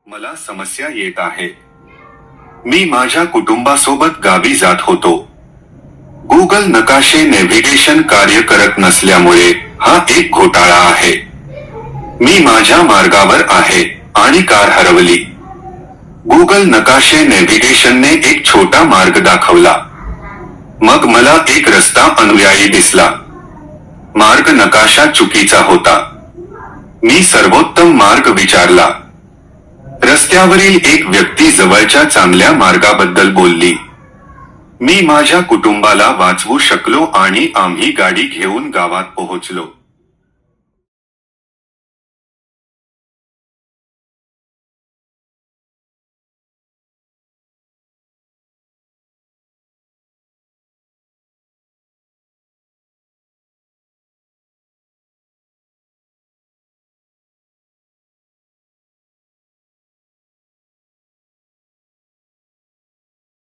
मला समस्या येत आहे. मी माझ्या कुटुंबासोबत गावी जात होतो. गुगल नकाशे नेव्हिगेशन कार्य करत नसल्यामुळे हा एक घोटाळा आहे. मी माझ्या मार्गावर आहे आणि कार हरवली. गुगल नकाशे नेव्हिगेशनने एक छोटा मार्ग दाखवला. मग मला एक रस्ता अनुयायी दिसला. मार्ग नकाशा चुकीचा होता. मी सर्वोत्तम मार्ग विचारला. रस्त्यावरील एक व्यक्ती जवळच्या चांगल्या मार्गाबद्दल बोलली. मी माझ्या कुटुंबाला वाचवू शकलो आणि आम्ही गाडी घेऊन गावात पोहोचलो.